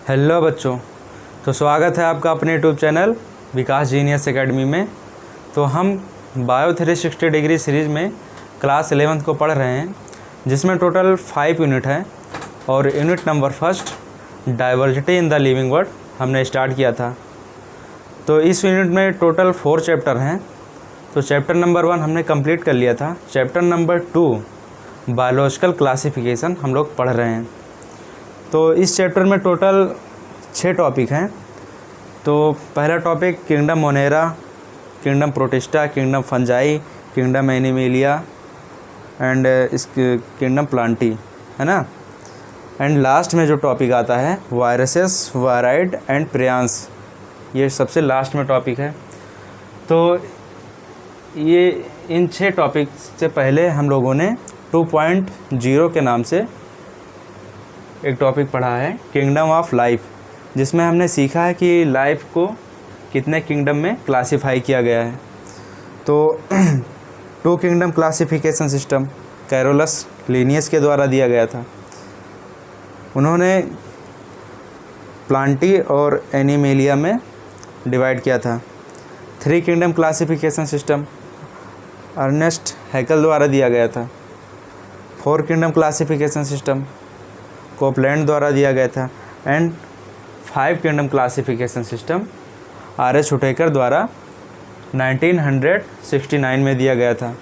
Hello बच्चों, तो स्वागत है आपका अपने यूट्यूब चैनल विकास जीनियस एकेडमी में। तो हम बायो 360 डिग्री सीरीज़ में क्लास 11th को पढ़ रहे हैं, जिसमें टोटल 5 यूनिट हैं और unit number first diversity in the living world हमने स्टार्ट किया था। तो इस यूनिट में टोटल 4 चैप्टर हैं। तो चैप्टर नंबर 1 हमने कंप्लीट कर लिया था। चैप्टर नंबर 2 बायोलॉजिकल क्लासिफिकेशन हम लोग पढ़ रहे हैं। तो इस चैप्टर में टोटल 6 टॉपिक हैं। तो पहला topic kingdom Monera, kingdom protista, kingdom fungi, kingdom animalia and इस किंगडम प्लांटी, है ना। एंड लास्ट में जो टॉपिक आता है वायरसेस, वायराइड एंड प्रियांस, ये सबसे लास्ट में टॉपिक है। तो ये इन 6 टॉपिक से पहले हम लोगों ने 2.0 के नाम से एक टॉपिक पढ़ा है, किंगडम ऑफ लाइफ, जिसमें हमने सीखा है कि लाइफ को कितने किंगडम में क्लासिफाई किया गया है। तो 2 kingdom classification system Carolus Linnaeus के द्वारा दिया गया था। उन्होंने प्लांटी और एनिमेलिया में डिवाइड किया था। 3 किंगडम क्लासिफिकेशन सिस्टम अर्नेस्ट हैकल द्वारा दिया गया था। 4 किंगडम क्लासिफिकेशन सिस्टम कोपलैंड द्वारा दिया गया था। एंड 5 किंगडम क्लासिफिकेशन सिस्टम आर.एच. हुटेकर द्वारा 1969 में दिया गया था।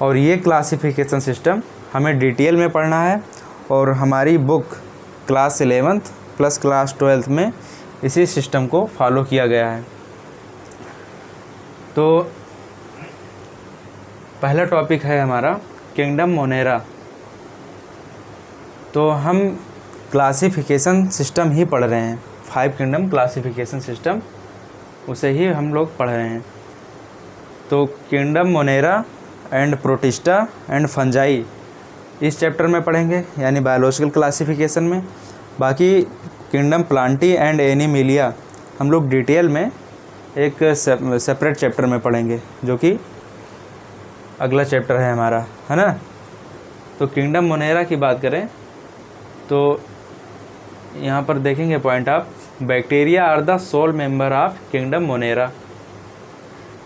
और ये क्लासिफिकेशन सिस्टम हमें डिटेल में पढ़ना है और हमारी book class 11th plus class 12th में इसी सिस्टम को फॉलो किया गया है। तो पहला टॉपिक है हमारा किंगडम मोनेरा। तो हम क्लासिफिकेशन सिस्टम ही पढ़ रहे हैं, 5 किंगडम क्लासिफिकेशन सिस्टम, उसे ही हम लोग पढ़ रहे हैं। तो kingdom Monera and protista and fungi इस चैप्टर में पढ़ेंगे, यानी बायोलॉजिकल क्लासिफिकेशन में। बाकी किंगडम प्लांटी एंड एनिमेलिया हम लोग डिटेल में एक सेपरेट चैप्टर में पढ़ेंगे, जो कि अगला चैप्टर है हमारा, है ना। तो किंगडम मोनेरा की बात करें तो यहाँ पर देखेंगे पॉइंट आप, bacteria are the sole member of kingdom Monera,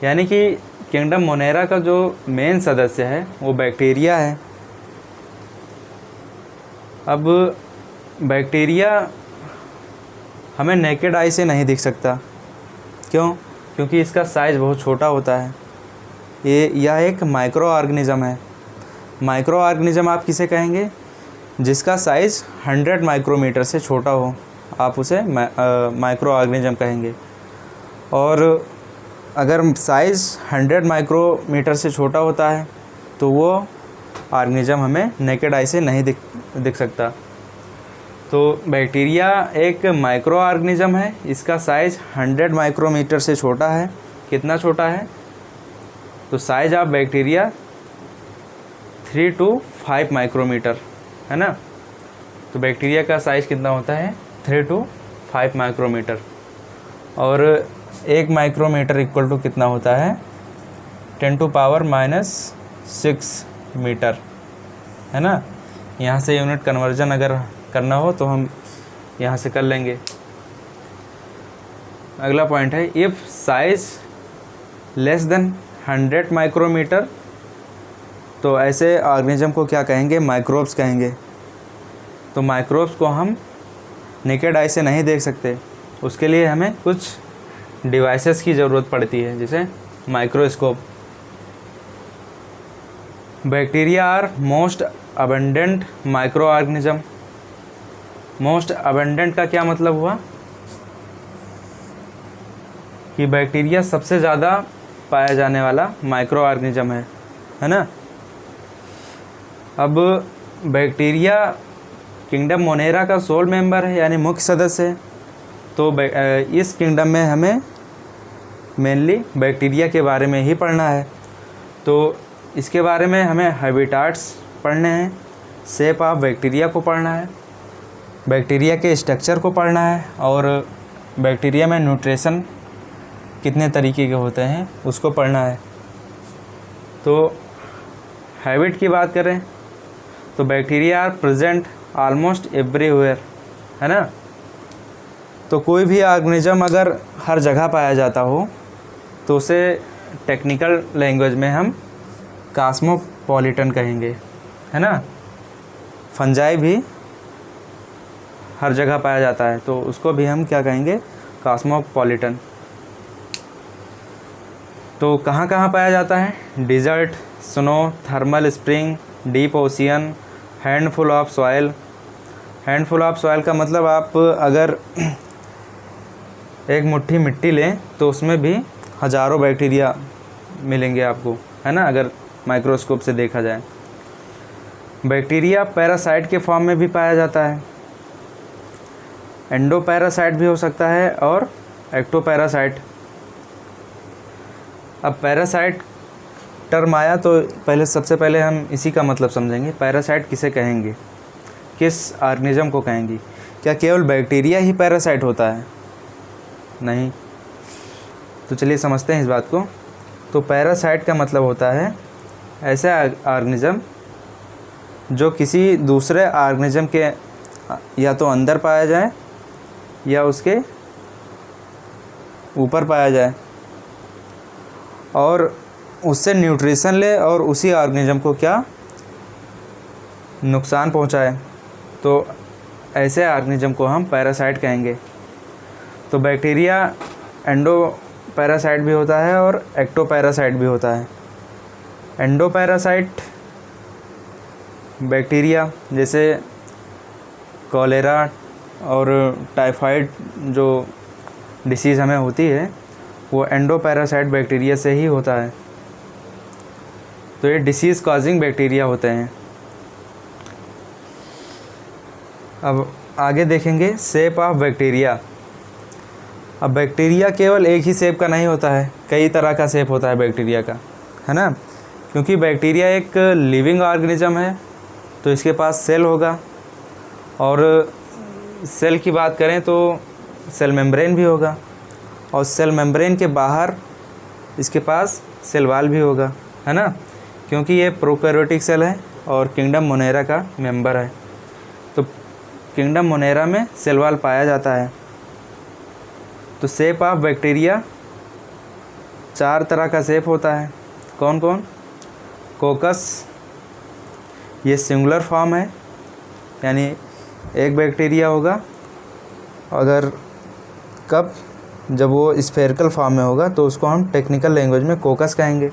यानी कि किंगडम मोनेरा का जो मेन सदस्य है वो बैक्टीरिया है। अब बैक्टीरिया हमें नेकेड आई से नहीं दिख सकता, क्यों? क्योंकि इसका साइज़ बहुत छोटा होता है। यह एक माइक्रो ऑर्गेनिज़म है। माइक्रो ऑर्गेनिज़म आप किसे कहेंगे? जिसका साइज़ 100 माइक्रोमीटर से छोटा हो, आप उसे माइक्रो ऑर्गेनिज़म कहेंगे। और अगर साइज़ 100 माइक्रोमीटर से छोटा होता है तो वो ऑर्गेनिज़म हमें नेकेड आई से नहीं दिख सकता। तो बैक्टीरिया एक माइक्रो ऑर्गेनिज़म है, इसका साइज़ 100 माइक्रोमीटर से छोटा है। कितना छोटा है? तो size of bacteria 3 to 5 micrometre, है ना। तो बैक्टीरिया का साइज़ कितना होता है? 3 to 5 माइक्रोमीटर। और 1 माइक्रोमीटर इक्वल टू कितना होता है? 10⁻⁻6 मीटर, है ना। यहाँ से यूनिट कन्वर्जन अगर करना हो तो हम यहाँ से कर लेंगे। अगला पॉइंट है, if size less than 100 micrometre, तो ऐसे ऑर्गेनिज्म को क्या कहेंगे? माइक्रोब्स कहेंगे। तो माइक्रोब्स को हम नेकेड आई से नहीं देख सकते, उसके लिए हमें कुछ डिवाइसेस की ज़रूरत पड़ती है, जैसे microscope. Bacteria are most abundant microorganism. Most abundant का क्या मतलब हुआ? कि बैक्टीरिया सबसे ज़्यादा पाया जाने वाला माइक्रो ऑर्गेनिज्म है ना। अब बैक्टीरिया किंगडम मोनेरा का सोल मेंबर है, यानी मुख्य सदस्य है। तो इस किंगडम में हमें मेनली बैक्टीरिया के बारे में ही पढ़ना है। तो इसके बारे में हमें हैबिटाट्स पढ़ने हैं, शेप ऑफ बैक्टीरिया को पढ़ना है, बैक्टीरिया के स्ट्रक्चर को पढ़ना है, और बैक्टीरिया में न्यूट्रिशन कितने तरीके के होते हैं उसको पढ़ना है। तो हैबिट की बात करें तो bacteria are present almost everywhere, है ना। तो कोई भी ऑर्गेनिज्म अगर हर जगह पाया जाता हो तो उसे टेक्निकल लैंग्वेज में हम कॉस्मोपॉलिटन कहेंगे, है ना। फंजाई भी हर जगह पाया जाता है तो उसको भी हम क्या कहेंगे, कॉस्मोपॉलिटन। तो कहाँ कहाँ पाया जाता है, desert, snow, thermal spring, deep ocean, handful of soil. Handful of soil का मतलब आप अगर एक मुट्ठी मिट्टी लें तो उसमें भी हज़ारों बैक्टीरिया मिलेंगे आपको, है ना, अगर माइक्रोस्कोप से देखा जाए। बैक्टीरिया पैरासाइट के फॉर्म में भी पाया जाता है, एंडोपैरासाइट भी हो सकता है और एक्टोपैरासाइट। अब पैरासाइट टर्म आया तो सबसे पहले हम इसी का मतलब समझेंगे। पैरासाइट किसे कहेंगे, किस ऑर्गेनिज्म को कहेंगी। क्या केवल बैक्टीरिया ही पैरासाइट होता है, नहीं। तो चलिए समझते हैं इस बात को। तो पैरासाइट का मतलब होता है ऐसा ऑर्गेनिज्म जो किसी दूसरे ऑर्गेनिज्म के या तो अंदर पाया जाए या उसके ऊपर पाया जाए और उससे न्यूट्रिशन ले और उसी ऑर्गेनिज्म को क्या नुकसान पहुंचाए, तो ऐसे ऑर्गेनिज्म को हम पैरासाइट कहेंगे। तो बैक्टीरिया एंडोपैरासाइट भी होता है और एक्टोपैरासाइट भी होता है। एंडोपैरासाइट बैक्टीरिया जैसे कॉलेरा और टाइफाइड जो डिसीज़ हमें होती है वो एंडोपैरासाइट बैक्टीरिया से ही होता है। तो ये डिसीज़ कॉजिंग बैक्टीरिया होते हैं। अब आगे देखेंगे शेप ऑफ बैक्टीरिया। अब बैक्टीरिया केवल एक ही शेप का नहीं होता है, कई तरह का शेप होता है बैक्टीरिया का, है ना। क्योंकि बैक्टीरिया एक लिविंग ऑर्गेनिज्म है तो इसके पास सेल होगा, और सेल की बात करें तो सेल मेम्ब्रेन भी होगा, और सेल मेम्ब्रेन के बाहर इसके पास सेल वॉल भी होगा, है ना। क्योंकि ये प्रोकैरियोटिक सेल है और किंगडम मोनेरा का मेंबर है। तो किंगडम मोनेरा में सेल वॉल पाया जाता है। तो शेप ऑफ बैक्टीरिया 4 तरह का शेप होता है। कौन कौन, कोकस, ये सिंगुलर फॉर्म है, यानी एक बैक्टीरिया होगा। अगर कब, जब वो स्फेरिकल फॉर्म में होगा तो उसको हम टेक्निकल लैंग्वेज में कोकस कहेंगे।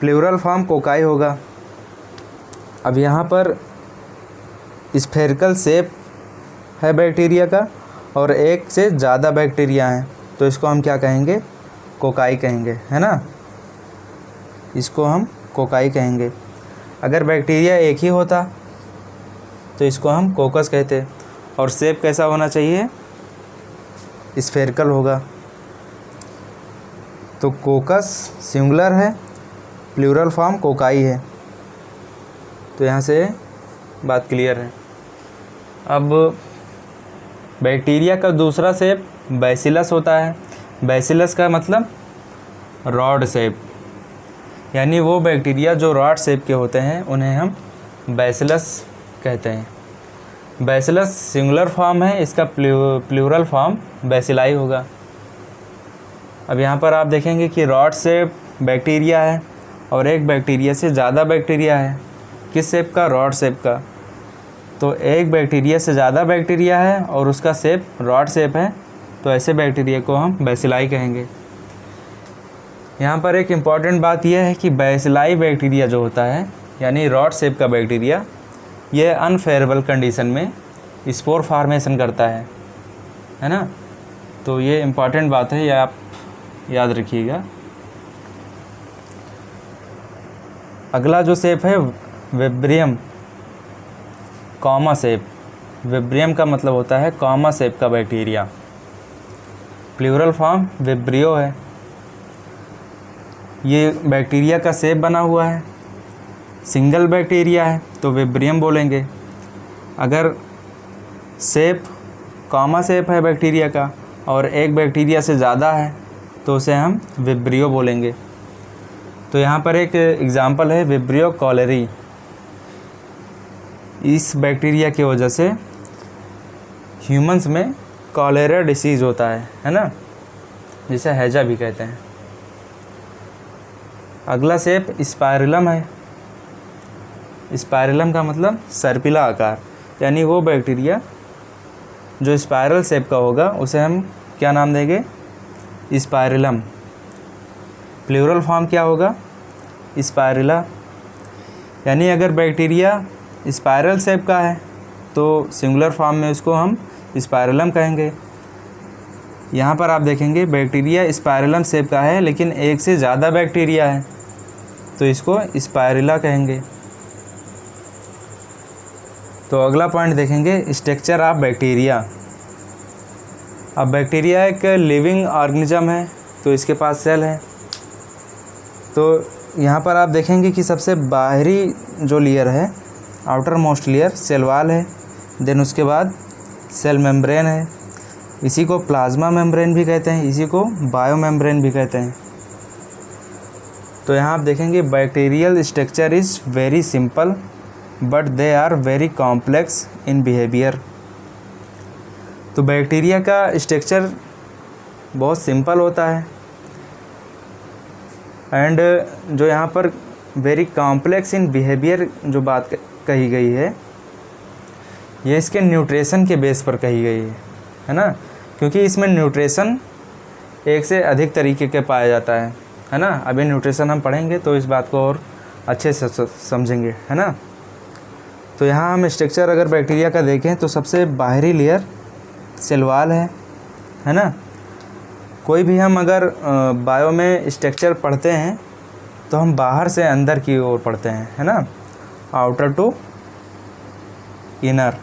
प्लूरल फॉर्म कोकाई होगा। अब यहाँ पर स्फेरिकल शेप है बैक्टीरिया का और एक से ज़्यादा बैक्टीरिया हैं तो इसको हम क्या कहेंगे, कोकाई कहेंगे, है ना। इसको हम कोकाई कहेंगे। अगर बैक्टीरिया एक ही होता तो इसको हम कोकस कहते। और शेप कैसा होना चाहिए, स्फेरिकल होगा। तो कोकस सिंगुलर है, प्लूरल फॉर्म कोकाई है। तो यहाँ से बात क्लियर है। अब बैक्टीरिया का दूसरा शेप बैसिलस होता है। बैसिलस का मतलब रॉड शेप, यानी वो बैक्टीरिया जो रॉड शेप के होते हैं उन्हें हम बैसिलस कहते हैं। बैसिलस सिंगुलर फॉर्म है, इसका प्लूरल फॉर्म बैसिलाई होगा। अब यहाँ पर आप देखेंगे कि रॉड शेप बैक्टीरिया है और एक बैक्टीरिया से ज़्यादा बैक्टीरिया है। किस शेप का, रॉड शेप का। तो एक बैक्टीरिया से ज़्यादा बैक्टीरिया है और उसका शेप रॉड शेप है, तो ऐसे बैक्टीरिया को हम बैसिलाई कहेंगे। यहाँ पर एक इम्पॉर्टेंट बात यह है कि बैसिलाई बैक्टीरिया जो होता है, यानी रॉड शेप का बैक्टीरिया, यह अनफेवरेबल कंडीशन में स्पोर फार्मेशन करता है ना। तो ये इम्पॉर्टेंट बात है, यह आप याद रखिएगा। अगला जो शेप है विब्रियम, कॉमा शेप। विब्रियम का मतलब होता है कॉमा शेप का बैक्टीरिया। प्लूरल फॉर्म विब्रियो है। ये बैक्टीरिया का शेप बना हुआ है। सिंगल बैक्टीरिया है तो विब्रियम बोलेंगे। अगर शेप कॉमा शेप है बैक्टीरिया का और एक बैक्टीरिया से ज़्यादा है तो उसे हम विब्रियो बोलेंगे। तो यहाँ पर एक एग्ज़ाम्पल है विब्रियो कॉलेरी। इस बैक्टीरिया की वजह से ह्यूमंस में कॉलेरा डिसीज़ होता है ना, जिसे हैजा भी कहते हैं। अगला शेप स्पाइरलम है। स्पाइरलम का मतलब सर्पिला आकार, यानी वो बैक्टीरिया जो स्पाइरल शेप का होगा उसे हम क्या नाम देंगे? स्पाइरलम। प्लूरल फॉर्म क्या होगा? स्पाइरला। यानी अगर बैक्टीरिया स्पाइरल शेप का है तो सिंगुलर फॉर्म में उसको हम स्पाइरलम कहेंगे। यहाँ पर आप देखेंगे बैक्टीरिया स्पाइरलम शेप का है, लेकिन एक से ज़्यादा बैक्टीरिया है तो इसको स्पाइरला कहेंगे। तो अगला पॉइंट देखेंगे स्ट्रक्चर ऑफ बैक्टीरिया। अब बैक्टीरिया एक लिविंग ऑर्गेनिज्म है तो इसके पास सेल है। तो यहाँ पर आप देखेंगे कि सबसे बाहरी जो लेयर है, outermost layer, cell wall है। देन उसके बाद सेल मेम्ब्रेन है, इसी को प्लाज्मा मेम्ब्रेन भी कहते हैं, इसी को बायो मेम्ब्रेन भी कहते हैं। तो यहाँ आप देखेंगे bacterial structure is very simple but they are very complex in behaviour. तो बैक्टीरिया का स्ट्रक्चर बहुत सिंपल होता है एंड जो यहाँ पर वेरी कॉम्प्लेक्स इन बिहेवियर जो बात कही गई है, ये इसके न्यूट्रिशन के बेस पर कही गई है ना, क्योंकि इसमें न्यूट्रिशन एक से अधिक तरीके के पाया जाता है ना। अभी न्यूट्रिशन हम पढ़ेंगे तो इस बात को और अच्छे से समझेंगे, है ना। तो यहाँ हम स्ट्रक्चर अगर बैक्टीरिया का देखें तो सबसे बाहरी लेयर सेल वॉल है ना। कोई भी हम अगर बायो में स्ट्रक्चर पढ़ते हैं तो हम बाहर से अंदर की ओर पढ़ते हैं, है ना, आउटर टू इनर।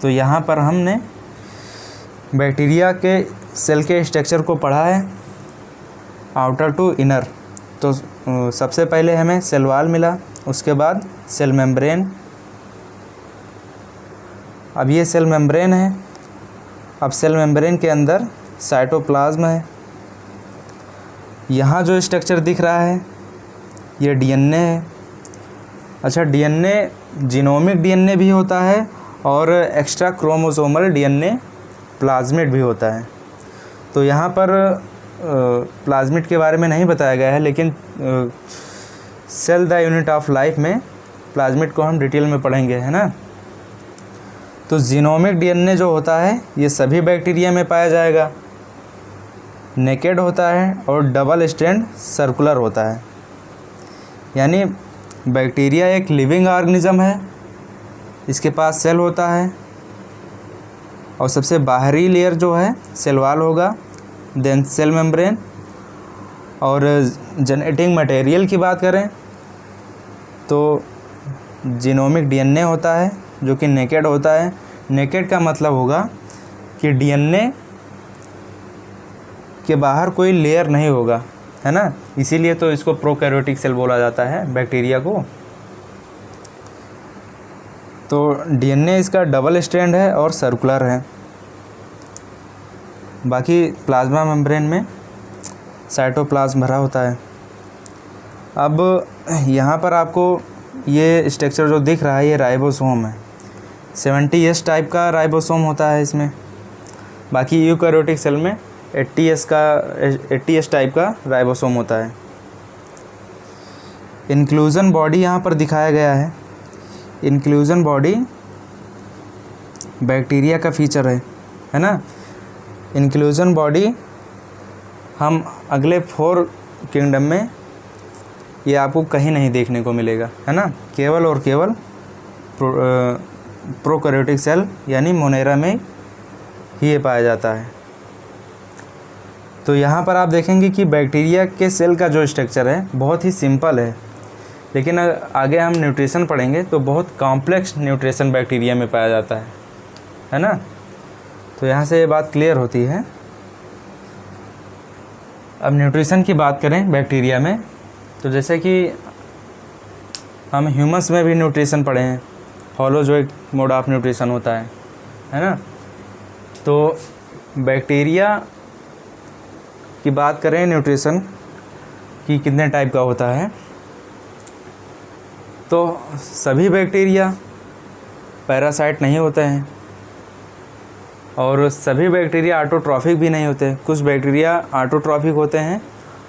तो यहाँ पर हमने बैक्टीरिया के सेल के स्ट्रक्चर को पढ़ा है आउटर टू इनर। तो सबसे पहले हमें सेल वॉल मिला, उसके बाद सेल मेम्ब्रेन। अब ये सेल मेम्ब्रेन है। अब सेल मेम्ब्रेन के अंदर साइटोप्लाज्म है। यहाँ जो स्ट्रक्चर दिख रहा है ये डीएनए है। अच्छा, डीएनए जीनोमिक डीएनए भी होता है और एक्स्ट्रा क्रोमोसोमल डीएनए प्लाज्मिड भी होता है। तो यहाँ पर प्लाज्मिड के बारे में नहीं बताया गया है, लेकिन cell the unit of life में प्लाज्मिड को हम डिटेल में पढ़ेंगे, है ना। तो जीनोमिक डीएनए जो होता है ये सभी बैक्टीरिया में पाया जाएगा। नेकेड होता है और डबल स्ट्रैंड सर्कुलर होता है। यानी बैक्टीरिया एक लिविंग ऑर्गेनिज्म है, इसके पास सेल होता है और सबसे बाहरी लेयर जो है सेल वॉल होगा, देन सेल मेम्ब्रेन। और जेनेटिक मटेरियल की बात करें तो जीनोमिक डीएनए होता है जो कि नेकेड होता है। नेकेड का मतलब होगा कि डीएनए के बाहर कोई लेयर नहीं होगा, है ना। इसीलिए तो इसको प्रोकैरियोटिक सेल बोला जाता है बैक्टीरिया को। तो डीएनए इसका डबल स्ट्रैंड है और सर्कुलर है। बाकी प्लाज्मा मेम्ब्रेन में साइटोप्लाज्म भरा होता है। अब यहाँ पर आपको ये स्ट्रक्चर जो दिख रहा है ये राइबोसोम है। 70S टाइप का राइबोसोम होता है इसमें। बाकी यूकैरियोटिक सेल में 80S टाइप का राइबोसोम होता है। इंक्लूजन बॉडी यहाँ पर दिखाया गया है। इंक्लूजन बॉडी बैक्टीरिया का फीचर है ना। इंक्लूजन बॉडी हम अगले 4 किंगडम में ये आपको कहीं नहीं देखने को मिलेगा, है ना। केवल और केवल प्रोकैरियोटिक सेल यानी मोनेरा में ही ये पाया जाता है। तो यहाँ पर आप देखेंगे कि बैक्टीरिया के सेल का जो स्ट्रक्चर है बहुत ही सिंपल है, लेकिन आगे हम न्यूट्रिशन पढ़ेंगे तो बहुत कॉम्प्लेक्स न्यूट्रिशन बैक्टीरिया में पाया जाता है ना। तो यहाँ से ये बात क्लियर होती है। अब न्यूट्रिशन की बात करें बैक्टीरिया में, तो जैसे कि हम ह्यूमंस में भी न्यूट्रिशन पढ़े हैं, होलोजोइक मोड ऑफ न्यूट्रिशन होता है ना। तो बैक्टीरिया की बात करें न्यूट्रिशन कि कितने टाइप का होता है। तो सभी बैक्टीरिया पैरासाइट नहीं होते हैं और सभी बैक्टीरिया ऑटोट्रॉफिक भी नहीं होते। कुछ बैक्टीरिया ऑटोट्रॉफिक होते हैं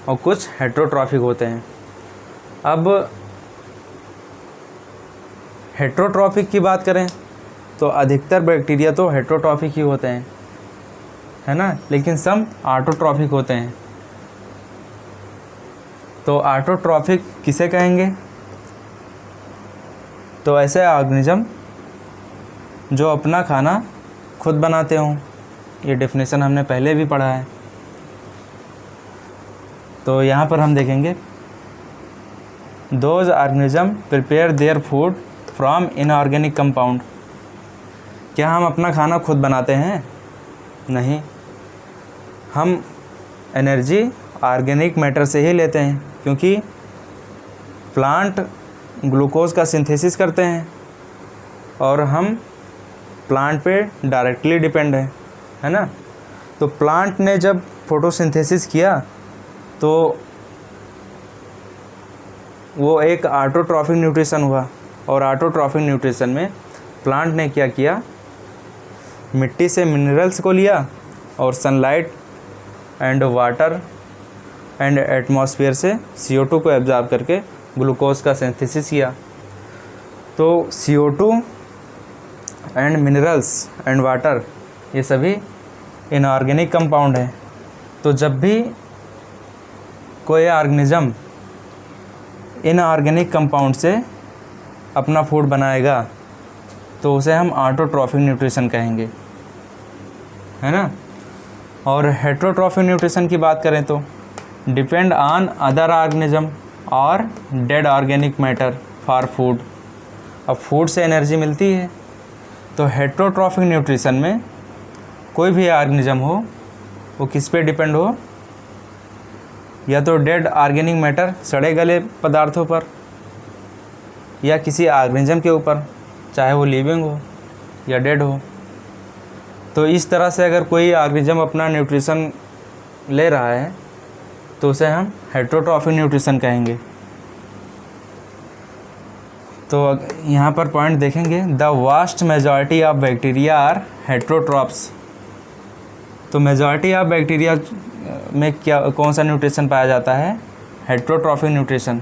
और कुछ हेटेरोट्रॉफिक होते हैं। अब हेटेरोट्रॉफिक की बात करें तो अधिकतर बैक्टीरिया तो हेटेरोट्रॉफिक ही होते हैं, है ना, लेकिन सम ऑटोट्रॉफिक होते हैं। तो ऑटोट्रॉफिक किसे कहेंगे? तो ऐसे ऑर्गेनिज्म जो अपना खाना खुद बनाते हों। ये डेफिनेशन हमने पहले भी पढ़ा है। तो यहाँ पर हम देखेंगे those organism prepare their food from inorganic compound. क्या हम अपना खाना खुद बनाते हैं? नहीं, हम एनर्जी ऑर्गेनिक मैटर से ही लेते हैं, क्योंकि प्लांट ग्लूकोज का सिंथेसिस करते हैं और हम प्लांट पे डायरेक्टली डिपेंड है ना। तो प्लांट ने जब फोटोसिंथेसिस किया तो वो एक ऑटोट्रॉफिक न्यूट्रिशन हुआ, और ऑटोट्रॉफिक न्यूट्रिशन में प्लांट ने क्या किया, मिट्टी से मिनरल्स को लिया और sunlight and water and atmosphere से CO2 को एब्जॉर्ब करके ग्लूकोज का सिंथेसिस किया। तो CO2 and minerals and water ये सभी इनऑर्गेनिक कंपाउंड हैं। तो जब भी कोई ऑर्गेनिज्म इनऑर्गेनिक कंपाउंड से अपना फूड बनाएगा तो उसे हम ऑटोट्रॉफिक न्यूट्रिशन कहेंगे, है ना। और हेटेरोट्रॉफिक न्यूट्रिशन की बात करें तो डिपेंड ऑन अदर ऑर्गेनिज्म और dead organic matter for food. अब फूड से एनर्जी मिलती है, तो हेटेरोट्रॉफिक न्यूट्रिशन में कोई भी ऑर्गेनिज्म हो वो किस पे डिपेंड हो, या तो डेड ऑर्गेनिक मैटर सड़े गले पदार्थों पर, या किसी ऑर्गेनिज्म के ऊपर, चाहे वो लिविंग हो या डेड हो। तो इस तरह से अगर कोई ऑर्गेनिज्म अपना न्यूट्रिशन ले रहा है तो उसे हम हेटेरोट्रॉफिक न्यूट्रिशन कहेंगे। तो यहाँ पर पॉइंट देखेंगे, the vast majority of bacteria are heterotrophs. तो मेजॉरिटी ऑफ बैक्टीरिया में क्या कौन सा न्यूट्रिशन पाया जाता है? Heterotrophic nutrition.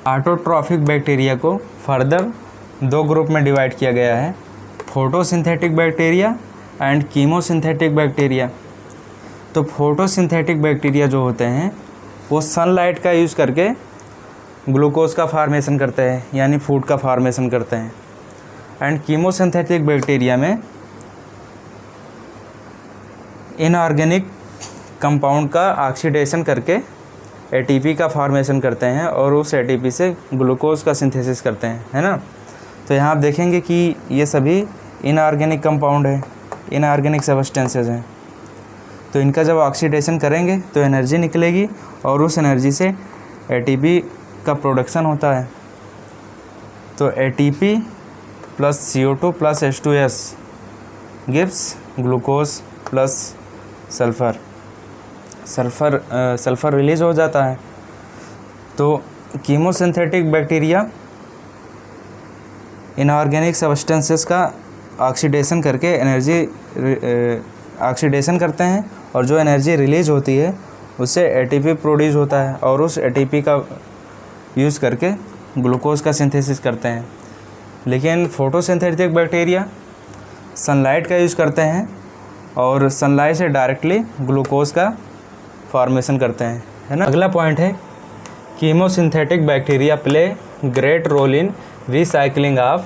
ऑटोट्रॉफिक बैक्टीरिया को फर्दर दो ग्रुप में डिवाइड किया गया है, photosynthetic bacteria and chemosynthetic bacteria. तो फोटोसिंथेटिक बैक्टीरिया जो होते हैं वो सनलाइट का यूज़ करके ग्लूकोज का फार्मेशन करते हैं, यानी फूड का फार्मेशन करते हैं। एंड कीमोसिंथेटिक बैक्टीरिया में इनऑर्गेनिक कंपाउंड का ऑक्सीडेशन करके ATP का फार्मेशन करते हैं और उस ATP से ग्लूकोज का सिंथेसिस करते हैं, है ना। तो यहाँ आप देखेंगे कि ये सभी इनऑर्गेनिक कंपाउंड है, इनऑर्गेनिक सब्सटेंसेस हैं। तो इनका जब ऑक्सीडेशन करेंगे तो एनर्जी निकलेगी और उस एनर्जी से ATP का प्रोडक्शन होता है। तो ATP plus CO2 plus H2S gives glucose plus sulphur release हो जाता है। तो कीमोसिंथेटिक बैक्टीरिया इनऑर्गेनिक सब्सटेंसेस का ऑक्सीडेशन करके एनर्जी ऑक्सीडेशन करते हैं और जो एनर्जी रिलीज होती है उससे ATP प्रोड्यूस होता है और उस ATP का यूज़ करके ग्लूकोज का सिंथेसिस करते हैं। लेकिन फोटोसिंथेटिक बैक्टीरिया सनलाइट का यूज़ करते हैं और सनलाइट से डायरेक्टली ग्लूकोज का फॉर्मेशन करते हैं, है ना। अगला पॉइंट है, chemosynthetic bacteria play great role in recycling of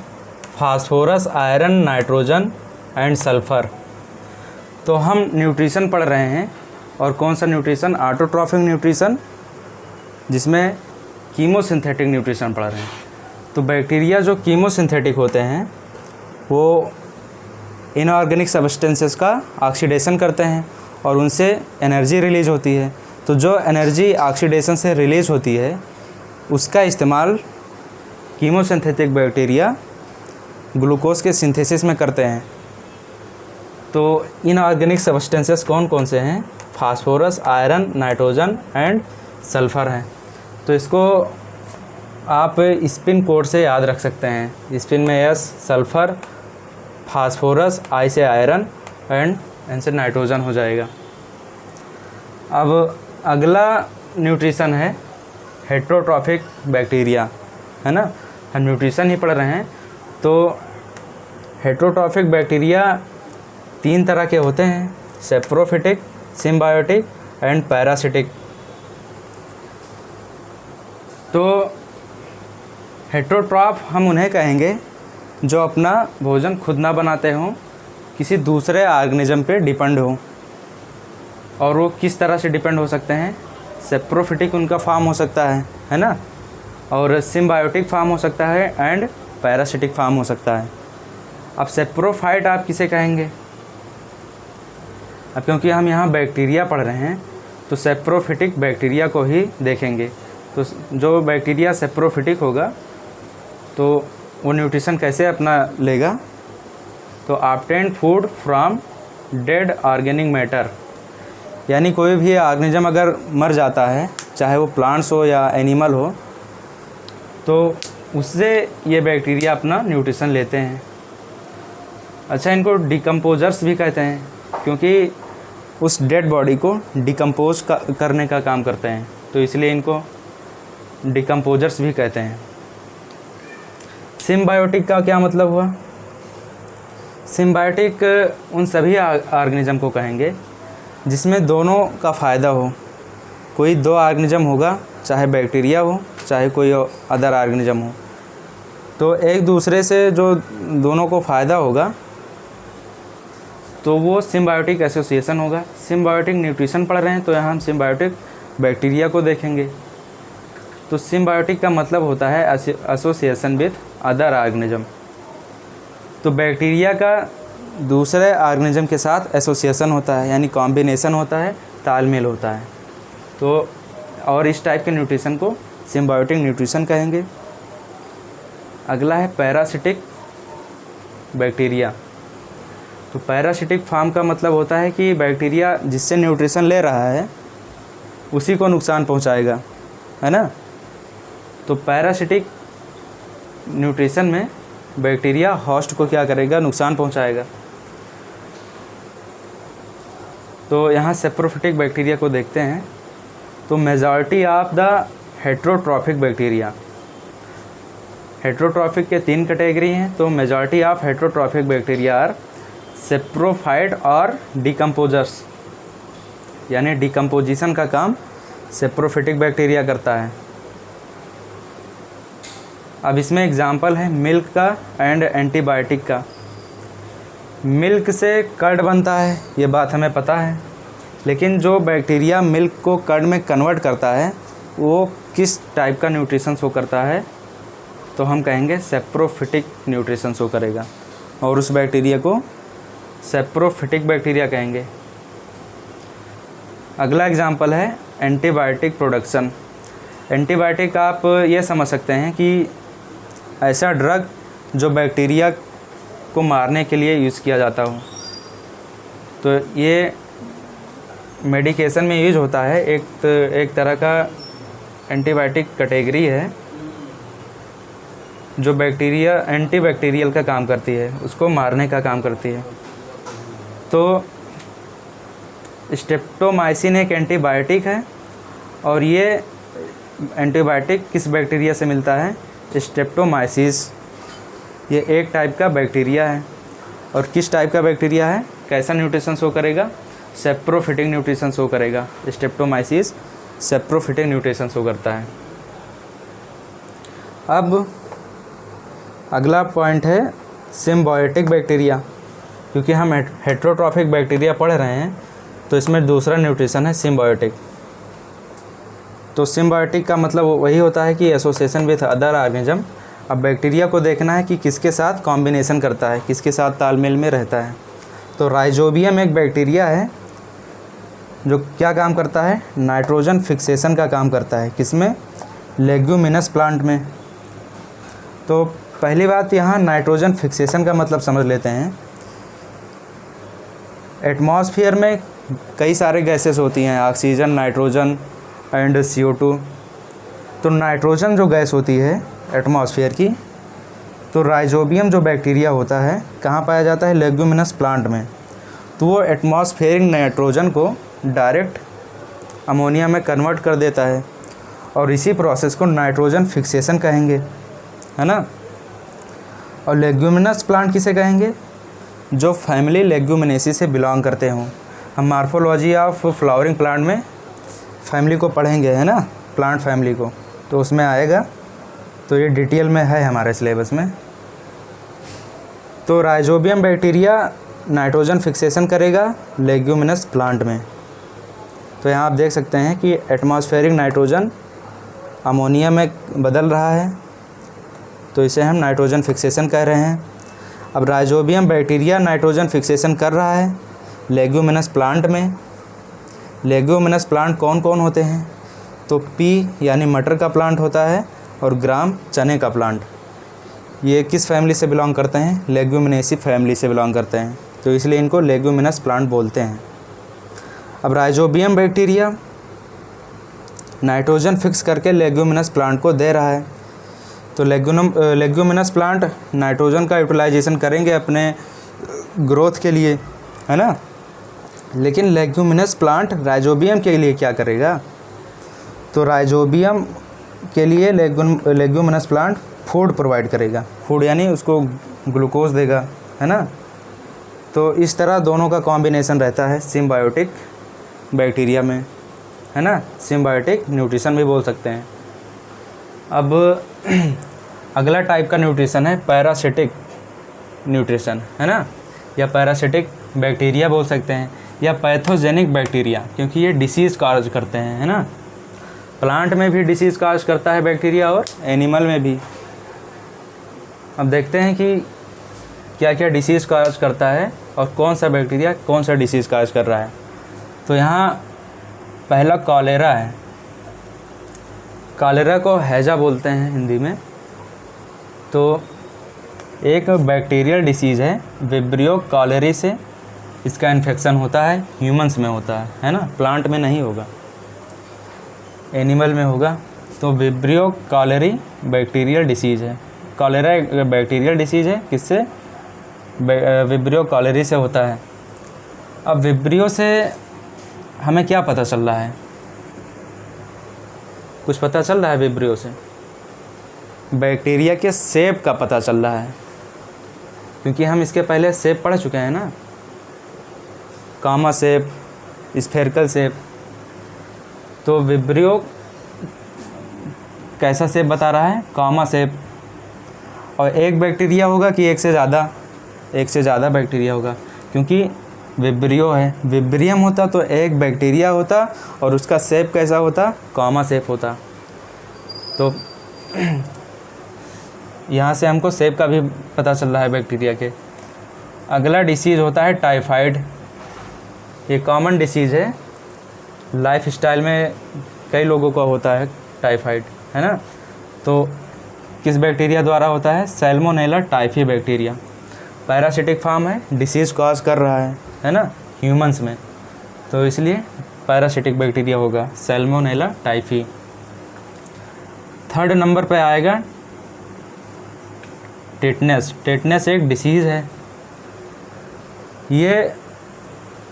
phosphorus, iron, nitrogen and sulphur. तो हम न्यूट्रिशन पढ़ रहे हैं, और कौन सा न्यूट्रिशन? ऑटोट्रॉफिक न्यूट्रिशन, जिसमें कीमोसिंथेटिक न्यूट्रिशन पढ़ रहे हैं। तो बैक्टीरिया जो कीमोसिंथेटिक होते हैं वो इनऑर्गेनिक सब्सटेंसेस का ऑक्सीडेशन करते हैं और उनसे एनर्जी रिलीज होती है। तो जो एनर्जी ऑक्सीडेशन से रिलीज होती है उसका इस्तेमाल कीमोसिंथेटिक बैक्टीरिया ग्लूकोज के सिंथेसिस में करते हैं। तो इनऑर्गेनिक सब्सटेंसेस कौन कौन से हैं? Phosphorus, iron, nitrogen and sulphur है। तो इसको आप स्पिन कोड से याद रख सकते हैं। स्पिन में एस सल्फ़र, फास्फोरस, आई से आयरन एंड एन से नाइट्रोजन हो जाएगा। अब अगला न्यूट्रिशन है हेट्रोट्रॉफिक बैक्टीरिया, है ना। हम न्यूट्रिशन ही पढ़ रहे हैं। तो हेट्रोट्रॉफिक बैक्टीरिया 3 तरह के होते हैं, सेप्रोफिटिक, सिम्बायोटिक एंड पैरासिटिक। तो हेट्रोट्रॉफ हम उन्हें कहेंगे जो अपना भोजन खुद ना बनाते हों, किसी दूसरे ऑर्गेनिज्म पे डिपेंड हो। और वो किस तरह से डिपेंड हो सकते हैं? सेप्रोफिटिक उनका फॉर्म हो सकता है ना, और सिम्बायोटिक फॉर्म हो सकता है एंड पैरासिटिक फॉर्म हो सकता है। अब सेप्रोफाइट आप किसे कहेंगे? अब क्योंकि हम यहाँ बैक्टीरिया पढ़ रहे हैं तो सेप्रोफिटिक बैक्टीरिया को ही देखेंगे। तो जो बैक्टीरिया सेप्रोफिटिक होगा तो वो न्यूट्रिशन कैसे अपना लेगा? तो obtain food from dead organic matter, यानी कोई भी ऑर्गेनिज्म अगर मर जाता है, चाहे वो प्लांट्स हो या एनिमल हो, तो उससे ये बैक्टीरिया अपना न्यूट्रिशन लेते हैं। अच्छा, इनको डिकम्पोजर्स भी कहते हैं क्योंकि उस डेड बॉडी को डिकम्पोज करने का काम करते हैं, तो इसलिए इनको डिकम्पोजर्स भी कहते हैं। सिम्बायोटिक का क्या मतलब हुआ? सिम्बायोटिक उन सभी ऑर्गेनिज्म को कहेंगे जिसमें दोनों का फ़ायदा हो। कोई 2 ऑर्गेनिज्म होगा, चाहे बैक्टीरिया हो चाहे कोई अदर ऑर्गेनिज्म हो, तो एक दूसरे से जो दोनों को फ़ायदा होगा तो वो सिम्बायोटिक एसोसिएशन होगा। सिम्बायोटिक न्यूट्रिशन पढ़ रहे हैं तो यहाँ हम सिम्बायोटिक बैक्टीरिया को देखेंगे। तो सिम्बायोटिक का मतलब होता है एसोसिएशन विथ अदर ऑर्गेनिज्म। तो बैक्टीरिया का दूसरे ऑर्गेनिज्म के साथ एसोसिएशन होता है, यानी कॉम्बिनेशन होता है, तालमेल होता है। तो और इस टाइप के न्यूट्रिशन को सिम्बायोटिक न्यूट्रिशन कहेंगे। अगला है पैरासिटिक बैक्टीरिया। तो पैरासिटिक फॉर्म का मतलब होता है कि बैक्टीरिया जिससे न्यूट्रिशन ले रहा है उसी को नुकसान पहुंचाएगा, है ना। तो पैरासिटिक न्यूट्रिशन में बैक्टीरिया होस्ट को क्या करेगा? नुकसान पहुंचाएगा। तो यहाँ सेप्रोफिटिक बैक्टीरिया को देखते हैं। तो majority of the heterotrophic bacteria, heterotrophic के 3 कैटेगरी हैं। तो majority of heterotrophic bacteria are saprophyte और डिकम्पोजर्स, यानी डिकम्पोजिशन का काम सेप्रोफिटिक बैक्टीरिया करता है। अब इसमें एग्जांपल है मिल्क का एंड एंटीबायोटिक का। मिल्क से कर्ड बनता है, ये बात हमें पता है, लेकिन जो बैक्टीरिया मिल्क को कर्ड में कन्वर्ट करता है वो किस टाइप का न्यूट्रिशन शो करता है? तो हम कहेंगे सेप्रोफिटिक न्यूट्रिशन शो करेगा, और उस बैक्टीरिया को सेप्रोफिटिक बैक्टीरिया कहेंगे। अगला एग्जांपल है एंटीबायोटिक प्रोडक्शन। एंटीबायोटिक आप ये समझ सकते हैं कि ऐसा ड्रग जो बैक्टीरिया को मारने के लिए यूज़ किया जाता हो। तो ये मेडिकेशन में यूज होता है। एक तरह का एंटीबायोटिक कैटेगरी है जो बैक्टीरिया एंटीबैक्टीरियल का काम करती है, उसको मारने का काम करती है। तो स्ट्रेप्टोमाइसिन एक एंटीबायोटिक है, और ये एंटीबायोटिक किस बैक्टीरिया से मिलता है? स्ट्रेप्टोमाइसिस। ये एक टाइप का बैक्टीरिया है, और किस टाइप का बैक्टीरिया है? कैसा न्यूट्रिशन शो करेगा? सेप्रोफिटिक न्यूट्रिशन शो करेगा। स्ट्रेप्टोमाइसिस सेप्रोफिटिक न्यूट्रिशन शो करता है। अब अगला पॉइंट है सिम्बायोटिक बैक्टीरिया। क्योंकि हम हेट्रोट्रॉफिक बैक्टीरिया पढ़ रहे हैं तो इसमें दूसरा न्यूट्रिशन है सिम्बायोटिक। तो सिम्बायोटिक का मतलब वही होता है कि एसोसिएशन विथ अदर ऑर्गेनिज्म। अब बैक्टीरिया को देखना है कि किसके साथ कॉम्बिनेशन करता है, किसके साथ तालमेल में रहता है। तो राइजोबियम एक बैक्टीरिया है जो क्या काम करता है? नाइट्रोजन फिक्सेशन का काम करता है। किसमें? लेग्यूमिनस प्लांट में। तो पहली बात यहाँ नाइट्रोजन फिक्सेशन का मतलब समझ लेते हैं। एटमॉस्फेयर में कई सारे गैसेस होती हैं, ऑक्सीजन, नाइट्रोजन एंड CO2। तो नाइट्रोजन जो गैस होती है एटमॉस्फेयर की, तो राइजोबियम जो बैक्टीरिया होता है कहाँ पाया जाता है? लेग्यूमिनस प्लांट में। तो वो एटमॉस्फेरिक नाइट्रोजन को डायरेक्ट अमोनिया में कन्वर्ट कर देता है और इसी प्रोसेस को नाइट्रोजन फिक्सेशन कहेंगे, है ना। और लेग्यूमिनस प्लांट किसे कहेंगे? जो फैमिली लेग्यूमिनेसी से बिलोंग करते हों। हम मार्फोलॉजी ऑफ फ्लावरिंग प्लांट में फैमिली को पढ़ेंगे, है ना, प्लांट फैमिली को, तो उसमें आएगा। तो ये डिटेल में है हमारे सिलेबस में। तो राइजोबियम बैक्टीरिया नाइट्रोजन फिक्सेशन करेगा लेग्यूमिनस प्लांट में। तो यहाँ आप देख सकते हैं कि एटमॉस्फेरिक नाइट्रोजन अमोनिया में बदल रहा है, तो इसे हम नाइट्रोजन फिक्सेशन कह रहे हैं। अब राइजोबियम बैक्टीरिया नाइट्रोजन फिक्सेशन कर रहा है लेग्यूमिनस प्लांट में। लेग्यूमिनस प्लांट कौन कौन होते हैं? तो पी यानी मटर का प्लांट होता है और ग्राम चने का प्लांट। ये किस फैमिली से बिलोंग करते हैं? लेग्यूमिनेसी फैमिली से बिलोंग करते हैं, तो इसलिए इनको लेग्यूमिनस प्लांट बोलते हैं। अब राइजोबियम बैक्टीरिया नाइट्रोजन फिक्स करके लेग्यूमिनस प्लांट को दे रहा है, तो लेग्यूमिनस प्लांट नाइट्रोजन का यूटिलाइजेशन करेंगे अपने ग्रोथ के लिए, है ना। लेकिन लेग्यूमिनस प्लांट राइजोबियम के लिए क्या करेगा? तो राइजोबियम के लिए लेग्यूमिनस प्लांट फूड प्रोवाइड करेगा। फूड यानी उसको ग्लूकोज देगा, है ना। तो इस तरह दोनों का कॉम्बिनेशन रहता है सिम्बायोटिक बैक्टीरिया में, है ना। सिम्बायोटिक न्यूट्रिशन भी बोल सकते हैं। अब अगला टाइप का न्यूट्रिशन है पैरासिटिक न्यूट्रिशन, है ना, या पैरासिटिक बैक्टीरिया बोल सकते हैं, या पैथोजेनिक बैक्टीरिया, क्योंकि ये डिसीज़ काज करते हैं, है ना। प्लांट में भी डिसीज़ काज करता है बैक्टीरिया और एनिमल में भी। अब देखते हैं कि क्या क्या डिसीज़ काज करता है और कौन सा बैक्टीरिया कौन सा डिसीज़ काज कर रहा है। तो यहाँ पहला कॉलेरा है। कॉलेरा को हैजा बोलते हैं हिंदी में। तो एक बैक्टीरियल डिसीज़ है, विब्रियो कॉलेरी से इसका इन्फेक्शन होता है, ह्यूमंस में होता है ना, प्लांट में नहीं होगा, एनिमल में होगा। तो विब्रियो कॉलेरी बैक्टीरियल डिसीज़ है। कॉलेरा एक बैक्टीरियल डिसीज़ है, किससे? विब्रियो कॉलेरी से होता है। अब विब्रियो से हमें क्या पता चल रहा है? कुछ पता चल रहा है विब्रियो से? बैक्टीरिया के शेप का पता चल रहा है, क्योंकि हम इसके पहले शेप पढ़ चुके हैं ना, कामा शेप, स्फेरिकल शेप। तो विब्रियो कैसा शेप बता रहा है? कामा शेप। और एक बैक्टीरिया होगा कि एक से ज़्यादा बैक्टीरिया होगा, क्योंकि विब्रियो है, विब्रियम होता तो एक बैक्टीरिया होता और उसका शेप कैसा होता? कामा शेप होता। तो यहाँ से हमको शेप का भी पता चल रहा है बैक्टीरिया के। अगला डिसीज़ होता है टाइफाइड। ये कॉमन डिसीज़ है, लाइफ स्टाइल में कई लोगों का होता है टाइफाइड, है ना। तो किस बैक्टीरिया द्वारा होता है? Salmonella typhi bacteria. Parasitic form है, डिसीज़ कॉज कर रहा है ना, ह्यूमंस में, तो इसलिए पैरासिटिक बैक्टीरिया होगा सैल्मोनेला टाइफी। थर्ड नंबर पे आएगा टिटनेस। टिटनेस एक डिसीज़ है। ये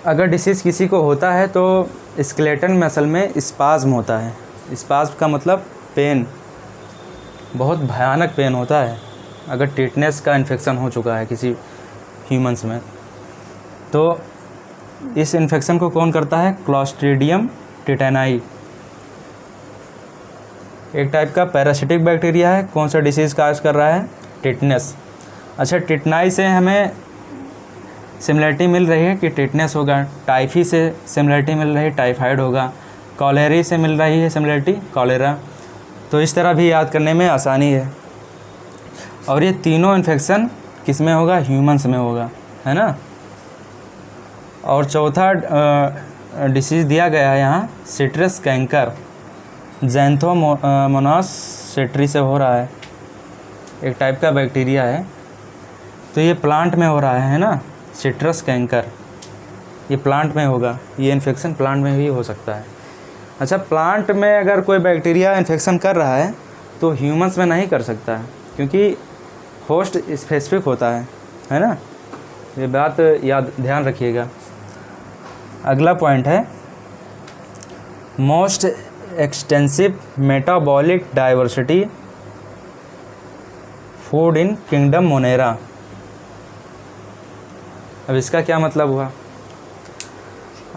अगर डिसीज़ किसी को होता है तो स्केलेटन मसल में स्पाज्म होता है। स्पाज्म का मतलब पेन, बहुत भयानक पेन होता है अगर टिटनेस का इन्फेक्शन हो चुका है किसी ह्यूमंस में। तो इस इन्फेक्शन को कौन करता है? क्लोस्ट्रीडियम टिटेनाई, एक टाइप का पैरासिटिक बैक्टीरिया है। कौन सा डिसीज़ काज कर रहा है? टिटनेस। अच्छा, टिटनाई से हमें सिमिलरिटी मिल रही है कि टिटनेस होगा, टाइफी से सिमिलरिटी मिल रही है, टाइफाइड होगा, कॉलेरी से मिल रही है सिमिलरिटी, कॉलेरा। तो इस तरह भी याद करने में आसानी है। और ये तीनों इन्फेक्शन किस में होगा? ह्यूमंस में होगा, है ना। और चौथा डिसीज़ दिया गया है यहाँ सिट्रस कैंकर, ज़ैंथोमोनास सिट्री से हो रहा है, एक टाइप का बैक्टीरिया है। तो ये प्लांट में हो रहा है ना, सिट्रस कैंकर, ये प्लांट में होगा, ये इन्फेक्शन प्लांट में भी हो सकता है। अच्छा, प्लांट में अगर कोई बैक्टीरिया इन्फेक्शन कर रहा है तो ह्यूमंस में नहीं कर सकता है, क्योंकि होस्ट स्पेसिफिक होता है ना। ये बात याद ध्यान रखिएगा। अगला पॉइंट है most extensive metabolic diversity food in kingdom Monera. अब इसका क्या मतलब हुआ?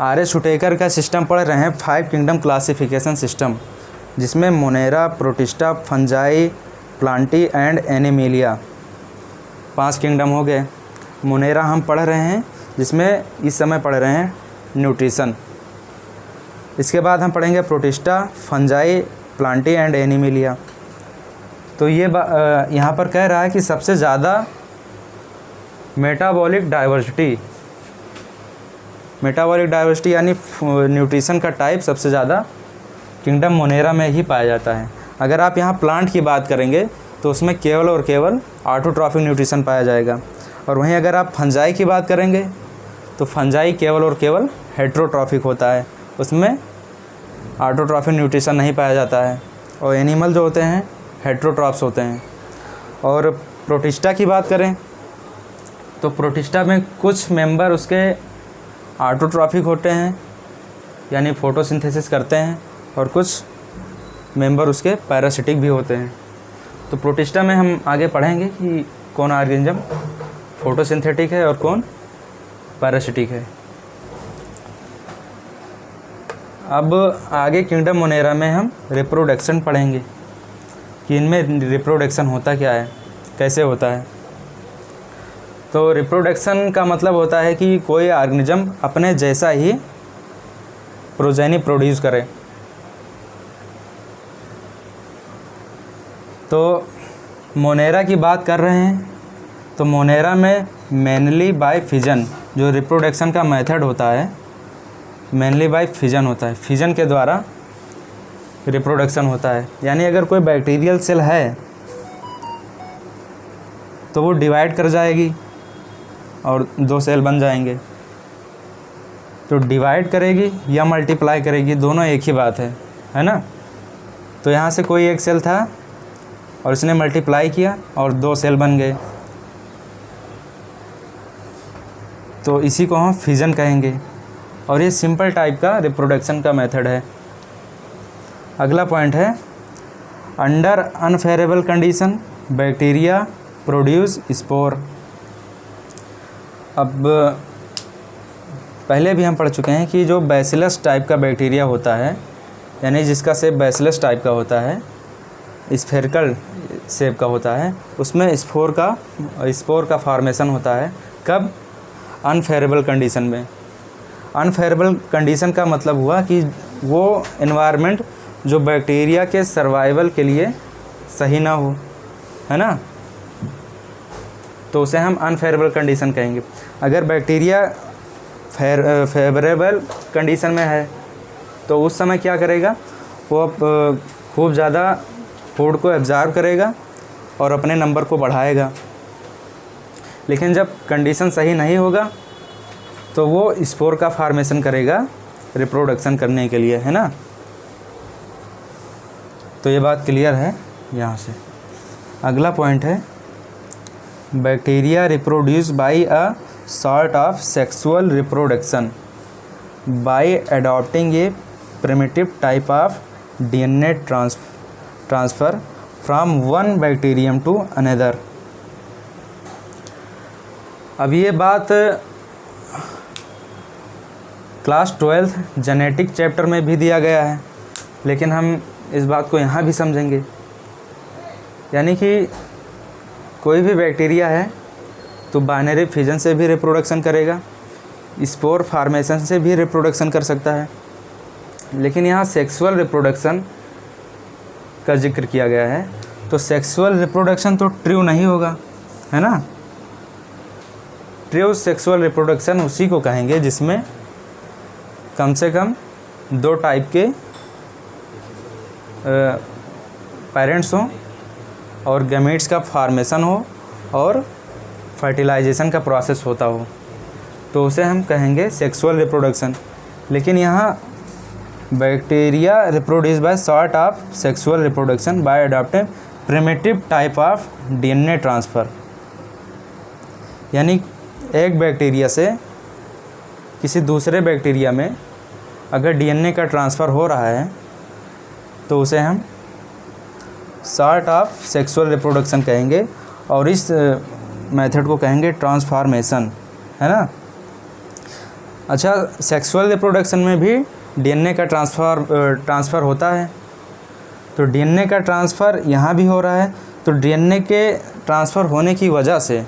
आर.एस. हुटेकर का सिस्टम पढ़ रहे हैं, 5 किंगडम क्लासिफिकेशन सिस्टम, जिसमें Monera, protista, fungi, Plantae and Animalia 5 kingdom हो गए। मोनेरा हम पढ़ रहे हैं, जिसमें इस समय पढ़ रहे हैं न्यूट्रिशन। इसके बाद हम पढ़ेंगे protista, fungi, Plantae and Animalia. तो ये यहाँ पर कह रहा है कि सबसे ज़्यादा मेटाबॉलिक डाइवर्सिटी यानी न्यूट्रिशन का टाइप सबसे ज़्यादा किंगडम मोनेरा में ही पाया जाता है। अगर आप यहाँ प्लांट की बात करेंगे तो उसमें केवल और केवल ऑटोट्रॉफिक न्यूट्रिशन पाया जाएगा, और वहीं अगर आप फंजाई की बात करेंगे तो फंजाई केवल और केवल हेट्रोट्रॉफिक होता है, उसमें ऑटोट्रॉफिक न्यूट्रिशन नहीं पाया जाता है। और एनिमल जो होते हैं हेट्रोट्रॉप्स होते हैं। और प्रोटिस्टा की बात करें तो प्रोटिस्टा में कुछ मेंबर उसके ऑटोट्रॉफिक होते हैं, यानी फोटोसिंथेसिस करते हैं, और कुछ मेंबर उसके पैरासिटिक भी होते हैं। तो प्रोटिस्टा में हम आगे पढ़ेंगे कि कौन ऑर्गेनिज्म फोटोसिंथेटिक है और कौन पैरासिटिक है। अब आगे किंगडम मोनेरा में हम रिप्रोडक्शन पढ़ेंगे कि इनमें रिप्रोडक्शन होता क्या है, कैसे होता है। तो रिप्रोडक्शन का मतलब होता है कि कोई ऑर्गेनिज्म अपने जैसा ही प्रोजेनी प्रोड्यूस करे। तो मोनेरा की बात कर रहे हैं तो मोनेरा में मेनली बाय फिजन जो रिप्रोडक्शन का मेथड होता है, मेनली बाय फिजन होता है। फिजन के द्वारा रिप्रोडक्शन होता है, यानी अगर कोई बैक्टीरियल सेल है तो वो डिवाइड कर जाएगी और 2 सेल बन जाएंगे। तो डिवाइड करेगी या मल्टीप्लाई करेगी, दोनों एक ही बात है ना। तो यहाँ से कोई एक सेल था और इसने मल्टीप्लाई किया और 2 सेल बन गए, तो इसी को हम फिजन कहेंगे। और ये सिंपल टाइप का रिप्रोडक्शन का मेथड है। अगला पॉइंट है under unfavourable condition bacteria produce spore. अब पहले भी हम पढ़ चुके हैं कि जो बैसिलस टाइप का बैक्टीरिया होता है, यानी जिसका शेप बैसिलस टाइप का होता है, स्फेरिकल शेप का होता है, उसमें स्पोर का फॉर्मेशन होता है। कब? अनफेवरेबल कंडीशन में। अनफेवरेबल कंडीशन का मतलब हुआ कि वो एनवायरनमेंट जो बैक्टीरिया के सर्वाइवल के लिए सही ना हो, है ना, तो उसे हम अनफेवरेबल कंडीशन कहेंगे। अगर बैक्टीरिया फेवरेबल कंडीशन में है तो उस समय क्या करेगा, वो खूब ज़्यादा फूड को एब्जॉर्ब करेगा और अपने नंबर को बढ़ाएगा। लेकिन जब कंडीशन सही नहीं होगा तो वो स्पोर का फॉर्मेशन करेगा रिप्रोडक्शन करने के लिए, है ना। तो ये बात क्लियर है यहाँ से। अगला पॉइंट है bacteria reproduce by a sort of sexual reproduction by adopting a primitive type of DNA transfer from one bacterium to another. अब ये बात क्लास 12 जेनेटिक चैप्टर में भी दिया गया है, लेकिन हम इस बात को यहाँ भी समझेंगे। यानी कि कोई भी बैक्टीरिया है तो बाइनरी फिजन से भी रिप्रोडक्शन करेगा, स्पोर फार्मेशन से भी रिप्रोडक्शन कर सकता है, लेकिन यहाँ सेक्सुअल रिप्रोडक्शन का जिक्र किया गया है। तो सेक्सुअल रिप्रोडक्शन तो ट्रू नहीं होगा, है ना। ट्रू सेक्सुअल रिप्रोडक्शन उसी को कहेंगे जिसमें कम से कम 2 टाइप के पेरेंट्स हों और गैमेट्स का फॉर्मेशन हो और फर्टिलाइजेशन का प्रोसेस होता हो, तो उसे हम कहेंगे सेक्सुअल रिप्रोडक्शन। लेकिन यहाँ bacteria reproduce bye sort of sexual reproduction by adopting primitive type of DNA transfer. यानी एक बैक्टीरिया से किसी दूसरे बैक्टीरिया में अगर डीएनए का ट्रांसफ़र हो रहा है तो उसे हम सॉर्ट ऑफ सेक्सुअल रिप्रोडक्शन कहेंगे, और इस मेथड को कहेंगे ट्रांसफॉर्मेशन, है ना। अच्छा, सेक्सुअल रिप्रोडक्शन में भी डीएनए का ट्रांसफ़र होता है, तो डीएनए का ट्रांसफ़र यहाँ भी हो रहा है। तो डीएनए के ट्रांसफ़र होने की वजह से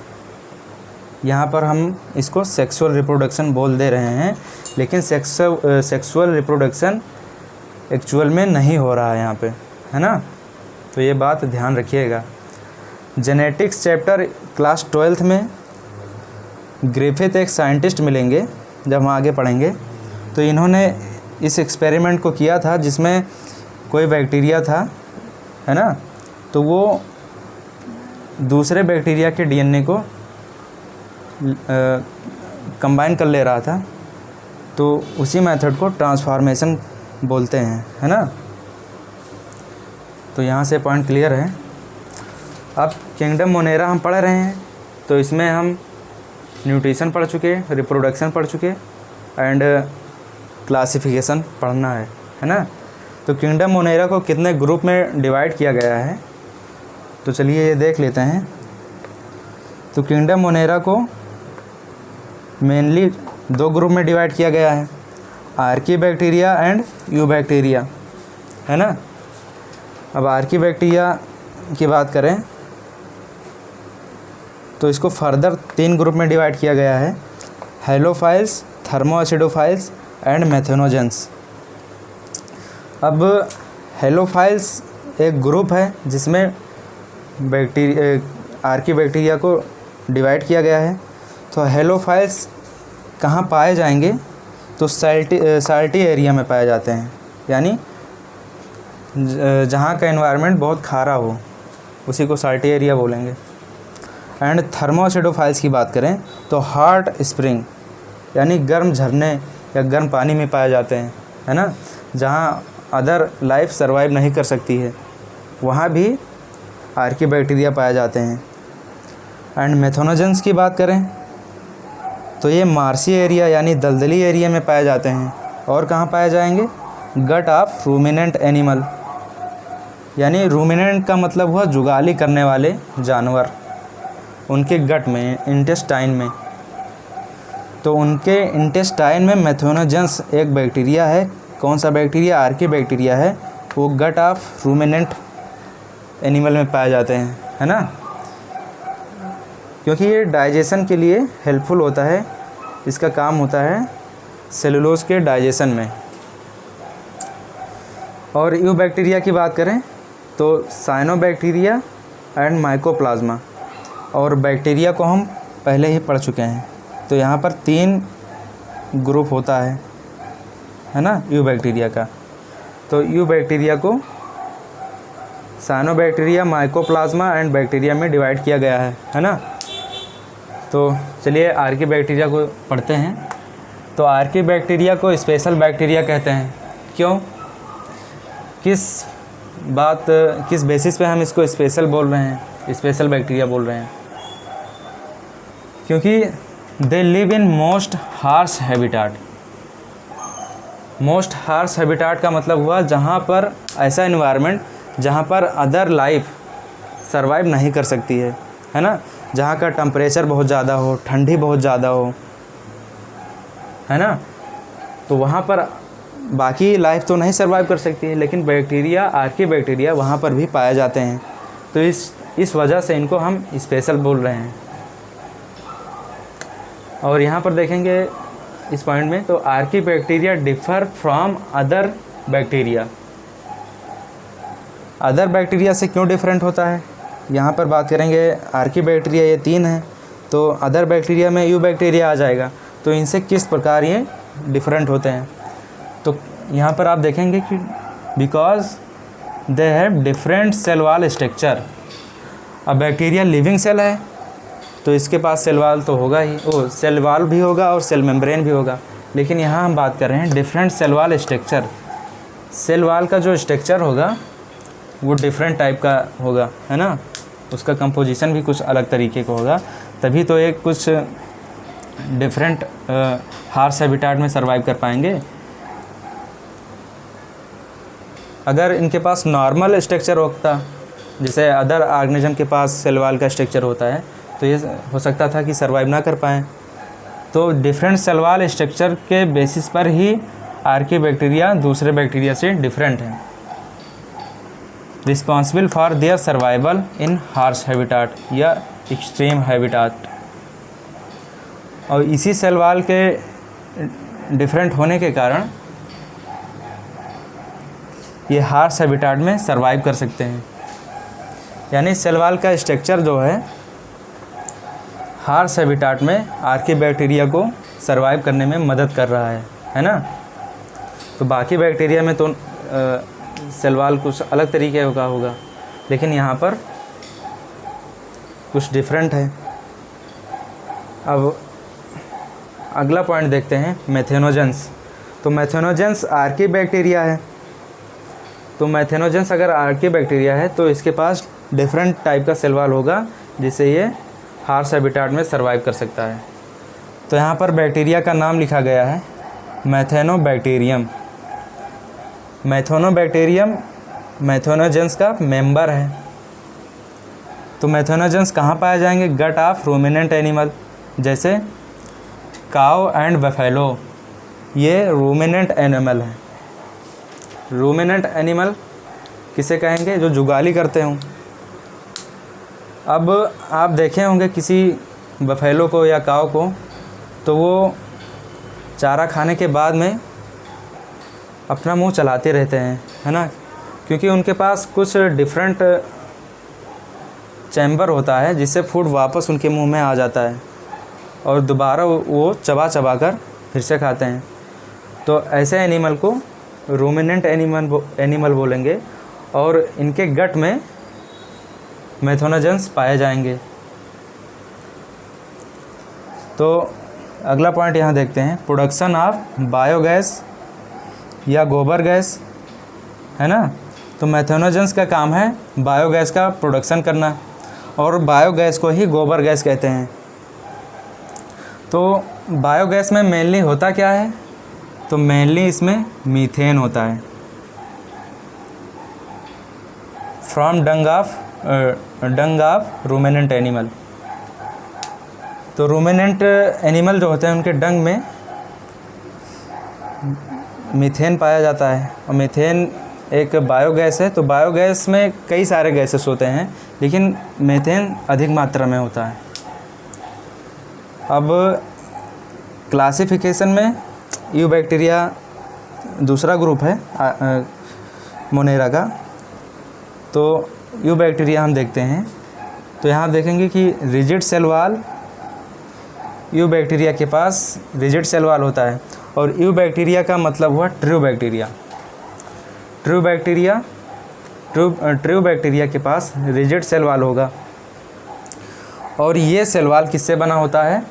यहाँ पर हम इसको सेक्सुअल रिप्रोडक्शन बोल दे रहे हैं, लेकिन सेक्सुअल रिप्रोडक्शन एक्चुअल में नहीं हो रहा है यहाँ पे, है ना। तो ये बात ध्यान रखिएगा। जेनेटिक्स चैप्टर क्लास 12th में ग्रिफिथ एक साइंटिस्ट मिलेंगे जब हम आगे पढ़ेंगे। तो इन्होंने इस एक्सपेरिमेंट को किया था जिसमें कोई बैक्टीरिया था, है ना, तो वो दूसरे बैक्टीरिया के डीएनए को कंबाइन कर ले रहा था, तो उसी मेथड को ट्रांसफॉर्मेशन बोलते हैं, है ना। तो यहाँ से पॉइंट क्लियर है। अब किंगडम मोनेरा हम पढ़ रहे हैं, तो इसमें हम न्यूट्रिशन पढ़ चुके, रिप्रोडक्शन पढ़ चुके एंड क्लासिफिकेशन पढ़ना है ना। तो किंगडम मोनेरा को कितने ग्रुप में डिवाइड किया गया है, तो चलिए ये देख लेते हैं। तो किंगडम मोनेरा को मेनली 2 ग्रुप में डिवाइड किया गया है, Archie bacteria and you bacteria, है ना। अब आर्की बैक्टीरिया की बात करें तो इसको फर्दर 3 ग्रुप में डिवाइड किया गया है, हेलोफाइल्स, थर्मोएसिडोफाइल्स एंड मेथेनोजेंस। अब हेलोफाइल्स एक ग्रुप है जिसमें आर्की बैक्टीरिया को डिवाइड किया गया है। तो हेलोफाइल्स कहाँ पाए जाएंगे, तो साल्टी एरिया में पाए जाते हैं, यानी जहाँ का एनवायरनमेंट बहुत खारा हो उसी को साल्टी एरिया बोलेंगे। एंड थर्मोएसिडोफाइल्स की बात करें तो हॉट स्प्रिंग यानी गर्म झरने या गर्म पानी में पाए जाते हैं, है ना, जहाँ अदर लाइफ सर्वाइव नहीं कर सकती है, वहाँ भी आर्की बैक्टीरिया पाए जाते हैं। एंड मेथेनोजेंस की बात करें तो ये मार्सी एरिया यानी दलदली एरिया में पाए जाते हैं। और कहाँ पाए जाएंगे, गट ऑफ रूमिनेंट एनिमल, यानी रूमिनेंट का मतलब हुआ जुगाली करने वाले जानवर, उनके गट में, इंटेस्टाइन में। तो उनके इंटेस्टाइन में मेथेनोजेंस एक बैक्टीरिया है। कौन सा बैक्टीरिया, आर्की बैक्टीरिया है, वो गट ऑफ रूमिनेंट एनिमल में पाए जाते हैं, है ना, क्योंकि ये डाइजेशन के लिए हेल्पफुल होता है। इसका काम होता है सेलुलोज के डाइजेशन में। और यू बैक्टीरिया की बात करें तो साइनोबैक्टीरिया एंड माइकोप्लाज्मा, और बैक्टीरिया को हम पहले ही पढ़ चुके हैं। तो यहाँ पर 3 ग्रुप होता है ना यू बैक्टीरिया का। तो यू बैक्टीरिया को साइनोबैक्टीरिया, माइकोप्लाज्मा एंड बैक्टीरिया में डिवाइड किया गया है ना। तो चलिए आर्की बैक्टीरिया को पढ़ते हैं। तो आर्की बैक्टीरिया को स्पेशल बैक्टीरिया कहते हैं। क्यों, किस बेसिस पे हम इसको स्पेशल बोल रहे हैं, स्पेशल बैक्टीरिया बोल रहे हैं, क्योंकि they live in most harsh habitat. Most harsh habitat का मतलब हुआ जहाँ पर ऐसा इन्वायरमेंट जहाँ पर अदर लाइफ सर्वाइव नहीं कर सकती है ना, जहाँ का टेम्परेचर बहुत ज़्यादा हो, ठंडी बहुत ज़्यादा हो, है ना। तो वहाँ पर बाकी लाइफ तो नहीं सर्वाइव कर सकती है, लेकिन बैक्टीरिया, आर्की बैक्टीरिया वहाँ पर भी पाए जाते हैं। तो इस वजह से इनको हम स्पेशल बोल रहे हैं। और यहाँ पर देखेंगे इस पॉइंट में, तो Archie bacteria differ from other bacteria. Other bacteria से क्यों डिफरेंट होता है, यहाँ पर बात करेंगे। आर्की बैक्टीरिया ये 3 हैं, तो अदर बैक्टीरिया में यू बैक्टीरिया आ जाएगा। तो इनसे किस प्रकार ये डिफरेंट होते हैं, तो यहाँ पर आप देखेंगे कि because they have different cell wall structure. अब बैक्टीरिया लिविंग सेल है तो इसके पास सेल वॉल तो होगा ही, सेल वॉल भी होगा और सेल मेम्ब्रेन भी होगा, लेकिन यहाँ हम बात कर रहे हैं different cell wall structure, cell wall का जो स्ट्रक्चर होगा वो डिफरेंट टाइप का होगा, है ना, उसका कंपोजिशन भी कुछ अलग तरीके का होगा, तभी तो एक कुछ डिफरेंट हार्श हैबिटाट में सर्वाइव कर पाएंगे। अगर इनके पास नॉर्मल स्ट्रक्चर होता, जैसे अदर ऑर्गेनिज्म के पास सेल वाल का स्ट्रक्चर होता है, तो ये हो सकता था कि सर्वाइव ना कर पाएँ। तो डिफरेंट सेल वाल स्ट्रक्चर के बेसिस पर ही आर्कियोबैक्टीरिया दूसरे बैक्टीरिया से डिफरेंट है, responsible for their survival in harsh habitat या एक्सट्रीम हैबिटाट। और इसी सेल वाल के डिफरेंट होने के कारण ये हार्श हैबिटाट में सर्वाइव कर सकते हैं। यानी सेल वाल का स्ट्रक्चर जो है हार्श हैबिटाट में आर्कियोबैक्टीरिया को सर्वाइव करने में मदद कर रहा है ना। तो बाकी बैक्टीरिया में तो सेल वाल कुछ अलग तरीके का होगा, लेकिन यहाँ पर कुछ डिफरेंट है। अब अगला पॉइंट देखते हैं, मेथेनोजेंस। तो मेथेनोजेंस आर्कियोबैक्टीरिया है। तो मेथेनोजेंस अगर आर्कियोबैक्टीरिया है तो इसके पास डिफरेंट टाइप का सेल वाल होगा, जिससे ये हार्श हैबिटाट में सर्वाइव कर सकता है। तो यहाँ पर बैक्टीरिया का नाम लिखा गया है मैथेनोबैक्टीरियम। मैथेनोबैक्टीरियम मैथेनोजेंस का मेंबर है। तो मैथेनोजेंस कहाँ पाए जाएंगे? गट ऑफ रूमिनेंट एनिमल, जैसे काऊ एंड बफेलो, ये रूमिनेंट एनिमल है। रूमिनेंट एनिमल किसे कहेंगे? जो जुगाली करते हों। अब आप देखे होंगे किसी बफेलो को या काऊ को, तो वो चारा खाने के बाद में अपना मुंह चलाते रहते हैं, है ना, क्योंकि उनके पास कुछ डिफरेंट चैम्बर होता है जिससे फूड वापस उनके मुंह में आ जाता है और दोबारा वो चबा चबा कर फिर से खाते हैं। तो ऐसे एनिमल को रूमिनेंट एनिमल बोलेंगे और इनके गट में मैथेनोजेंस पाए जाएंगे। तो अगला पॉइंट यहाँ देखते हैं, प्रोडक्शन ऑफ बायोगैस या गोबर गैस, है ना। तो मैथेनोजेंस का काम है बायोगैस का प्रोडक्शन करना, और बायोगैस को ही गोबर गैस कहते हैं। तो बायोगैस में मेनली होता क्या है? तो मेनली इसमें मीथेन होता है from Dang of ruminant animal. तो रूमिनेंट एनिमल जो होते हैं उनके डंग में मीथेन पाया जाता है, और मीथेन एक बायोगैस है। तो बायोगैस में कई सारे गैसेस होते हैं, लेकिन मीथेन अधिक मात्रा में होता है। अब क्लासिफिकेशन में यूबैक्टीरिया दूसरा ग्रुप है मोनेरा का। तो यूबैक्टीरिया हम देखते हैं, तो यहाँ देखेंगे कि रिजिड सेल वाल, यूबैक्टीरिया के पास रिजिड सेल वाल होता है। और यूबैक्टीरिया का मतलब हुआ ट्रू बैक्टीरिया। ट्रू बैक्टीरिया के पास रिजिड सेल वाल होगा, और ये सेल वाल किससे बना होता है?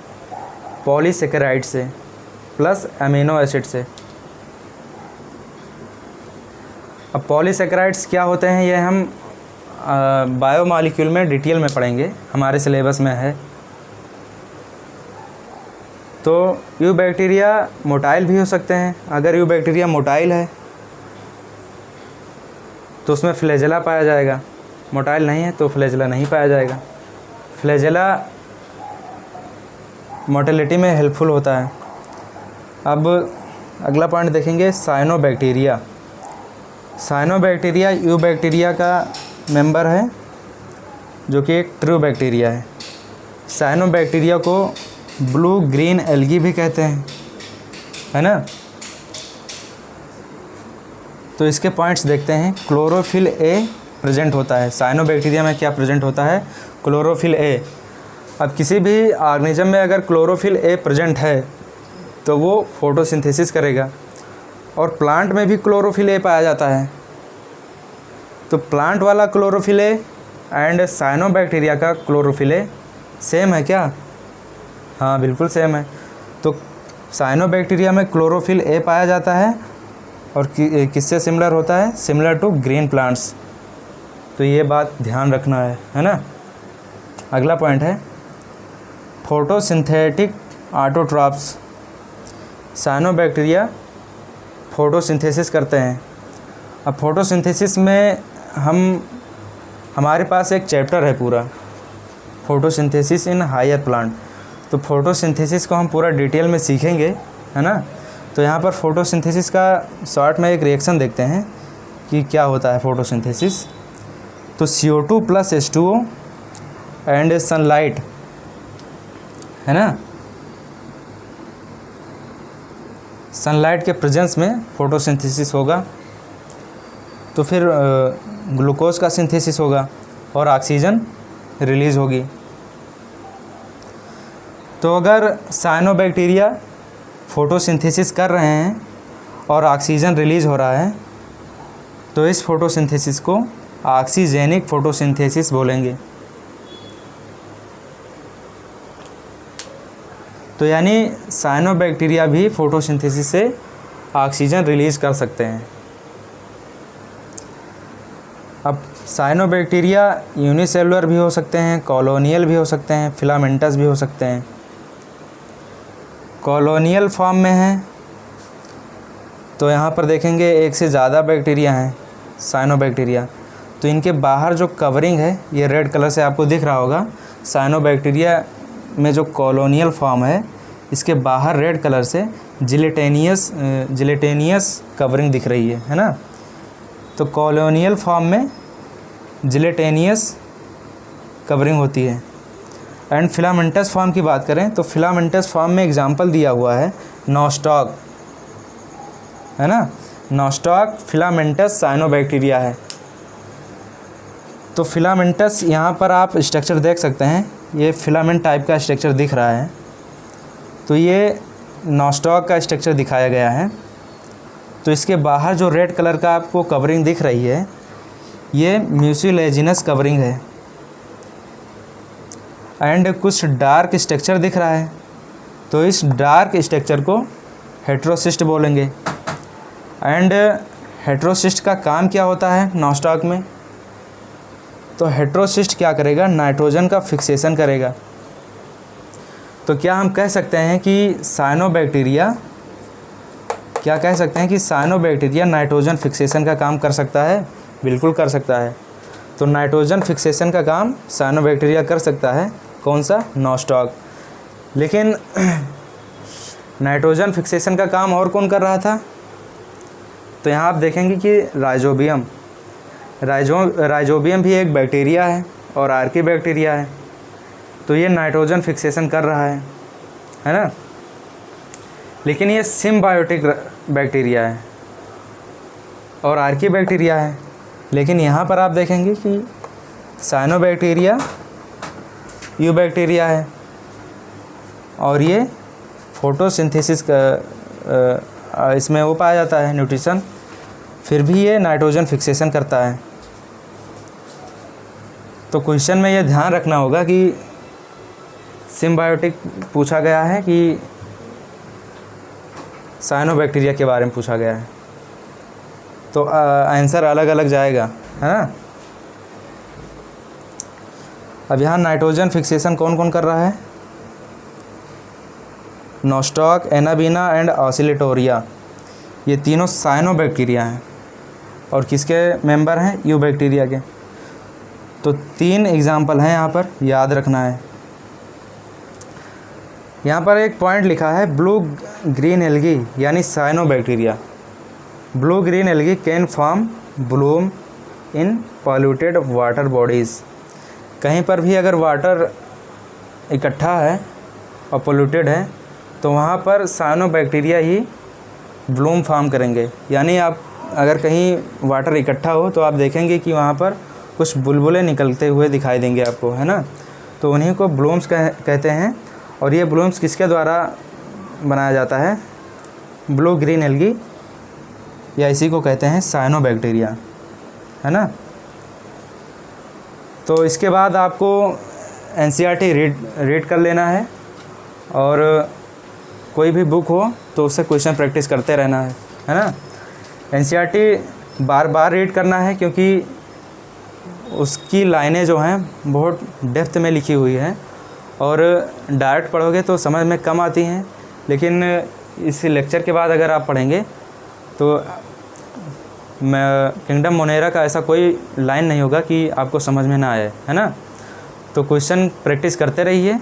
पॉलीसेकेराइड से प्लस अमीनो एसिड से। अब पॉलीसेकेराइड्स क्या होते हैं ये हम बायोमॉलिक्यूल में डिटेल में पढ़ेंगे, हमारे सिलेबस में है। तो यूबैक्टीरिया मोटाइल भी हो सकते हैं। अगर यूबैक्टीरिया मोटाइल है तो उसमें फ्लैजेला पाया जाएगा, मोटाइल नहीं है तो फ्लैजेला नहीं पाया जाएगा। फ्लैजेला मोटिलिटी में हेल्पफुल होता है। अब अगला पॉइंट देखेंगे, साइनोबैक्टीरिया। साइनोबैक्टीरिया यूबैक्टीरिया का मेंबर है, जो कि एक ट्रू बैक्टीरिया है। साइनोबैक्टीरिया को ब्लू ग्रीन एल्गी भी कहते हैं, है ना। तो इसके पॉइंट्स देखते हैं। क्लोरोफिल ए प्रेजेंट होता है। साइनोबैक्टीरिया में क्या प्रेजेंट होता है? Chlorophyll A. अब किसी भी ऑर्गेनिज्म में अगर क्लोरोफिल ए प्रेजेंट है तो वो फोटोसिंथेसिस करेगा, और प्लांट में भी क्लोरोफिल ए पाया जाता है। तो प्लांट वाला क्लोरोफिल ए एंड साइनोबैक्टीरिया का क्लोरोफिल ए सेम है क्या? हाँ, बिल्कुल सेम है। तो साइनोबैक्टीरिया में क्लोरोफिल ए पाया जाता है और किससे सिमिलर होता है? Similar to green plants. तो ये बात ध्यान रखना है ना। अगला पॉइंट है फोटोसिंथेटिक ऑटोट्रॉफ्स। साइनोबैक्टीरिया फोटोसिंथेसिस करते हैं। अब फोटोसिंथेसिस में हमारे पास एक चैप्टर है पूरा, फोटोसिंथेसिस इन हायर प्लांट। तो फोटोसिंथेसिस को हम पूरा डिटेल में सीखेंगे, है ना। तो यहाँ पर फोटोसिंथेसिस का शॉर्ट में एक रिएक्शन देखते हैं कि क्या होता है फोटोसिंथेसिस। तो CO2 + H2O एंड सनलाइट, है ना, सनलाइट के प्रेजेंस में फोटोसिंथेसिस होगा। तो फिर ग्लूकोज का सिंथेसिस होगा और ऑक्सीजन रिलीज़ होगी। तो अगर साइनोबैक्टीरिया फोटोसिंथेसिस कर रहे हैं और ऑक्सीजन रिलीज़ हो रहा है तो इस फोटोसिंथेसिस को ऑक्सीजेनिक फोटोसिंथेसिस बोलेंगे। तो यानी साइनोबैक्टीरिया भी फोटोसिंथेसिस से ऑक्सीजन रिलीज़ कर सकते हैं। अब साइनोबैक्टीरिया यूनिसेलुलर भी हो सकते हैं, कॉलोनियल भी हो सकते हैं, फिलामेंटस भी हो सकते हैं। कॉलोनियल फॉर्म में है तो यहाँ पर देखेंगे एक से ज़्यादा बैक्टीरिया हैं साइनोबैक्टीरिया। तो इनके बाहर जो कवरिंग है ये रेड कलर से आपको दिख रहा होगा। साइनोबैक्टीरिया में जो कॉलोनियल फॉर्म है इसके बाहर रेड कलर से जिलेटेनियस कवरिंग दिख रही है ना। तो कॉलोनियल फॉर्म में जिलेटेनियस कवरिंग होती है। एंड फिलामेंटस फॉर्म की बात करें तो फिलामेंटस फॉर्म में एग्जांपल दिया हुआ है नॉस्टॉक, है ना। नॉस्टॉक फिलामेंटस साइनोबैक्टीरिया है। तो फिलामेंटस यहाँ पर आप स्ट्रक्चर देख सकते हैं, ये फिलामेंट टाइप का स्ट्रक्चर दिख रहा है। तो ये नॉस्टॉक का स्ट्रक्चर दिखाया गया है। तो इसके बाहर जो रेड कलर का आपको कवरिंग दिख रही है ये म्यूसिलेजिनस कवरिंग है। एंड कुछ डार्क स्ट्रक्चर दिख रहा है तो इस डार्क स्ट्रक्चर को हेटेरोसिस्ट बोलेंगे। एंड हेटेरोसिस्ट का काम क्या होता है नॉस्टॉक में? तो हेटेरोसिस्ट क्या करेगा? नाइट्रोजन का फिक्सेशन करेगा। तो क्या हम कह सकते हैं कि साइनोबैक्टीरिया नाइट्रोजन फिक्सेशन का काम कर सकता है? बिल्कुल कर सकता है। तो नाइट्रोजन फिक्सेशन का काम साइनोबैक्टीरिया कर सकता है। कौन सा? नॉस्टॉक। लेकिन नाइट्रोजन फिक्सेशन का काम और कौन कर रहा था? तो यहाँ आप देखेंगे कि राइजोबियम भी एक बैक्टीरिया है और आर्की बैक्टीरिया है। तो ये नाइट्रोजन फिक्सेशन कर रहा है ना। लेकिन ये सिम्बायोटिक बैक्टीरिया है और आर्की बैक्टीरिया है। लेकिन यहाँ पर आप देखेंगे कि साइनोबैक्टीरिया यूबैक्टीरिया है और ये फोटोसिंथेसिस का इसमें वो पाया जाता है न्यूट्रिशन, फिर भी ये नाइट्रोजन फिक्सेशन करता है। तो क्वेश्चन में ये ध्यान रखना होगा कि सिम्बायोटिक पूछा गया है कि साइनोबैक्टीरिया के बारे में पूछा गया है। तो आंसर अलग अलग जाएगा, है ना। अब यहाँ नाइट्रोजन फिक्सेशन कौन कौन कर रहा है? नॉस्टॉक, एनाबीना एंड ऑसिलेटोरिया, ये तीनों साइनोबैक्टीरिया हैं और किसके मेंबर हैं? यूबैक्टीरिया के। तो 3 एग्जाम्पल हैं यहाँ पर, याद रखना है। यहाँ पर एक पॉइंट लिखा है ब्लू ग्रीन एल्गी यानी cyanobacteria. Blue green algae can form Bloom in polluted water bodies. कहीं पर भी अगर वाटर इकट्ठा है और पोल्यूटेड है तो वहाँ पर साइनोबैक्टीरिया ही ब्लूम फॉर्म करेंगे। यानी आप अगर कहीं वाटर इकट्ठा हो तो आप देखेंगे कि वहाँ पर कुछ बुलबुले निकलते हुए दिखाई देंगे आपको, है ना। तो उन्हीं को ब्लूम्स कहते हैं। और ये ब्लूम्स किसके द्वारा बनाया जाता है? ब्लू ग्रीन एल्गी, या इसी को कहते हैं साइनोबैक्टीरिया, है ना। तो इसके बाद आपको NCERT रीड कर लेना है और कोई भी बुक हो तो उससे क्वेश्चन प्रैक्टिस करते रहना है ना। एनसीईआरटी बार बार रीड करना है क्योंकि उसकी लाइनें जो हैं बहुत डेप्थ में लिखी हुई हैं और डायरेक्ट पढ़ोगे तो समझ में कम आती हैं, लेकिन इस लेक्चर के बाद अगर आप पढ़ेंगे तो किंगडम मोनेरा का ऐसा कोई लाइन नहीं होगा कि आपको समझ में ना आए, है ना। तो क्वेश्चन प्रैक्टिस करते रहिए।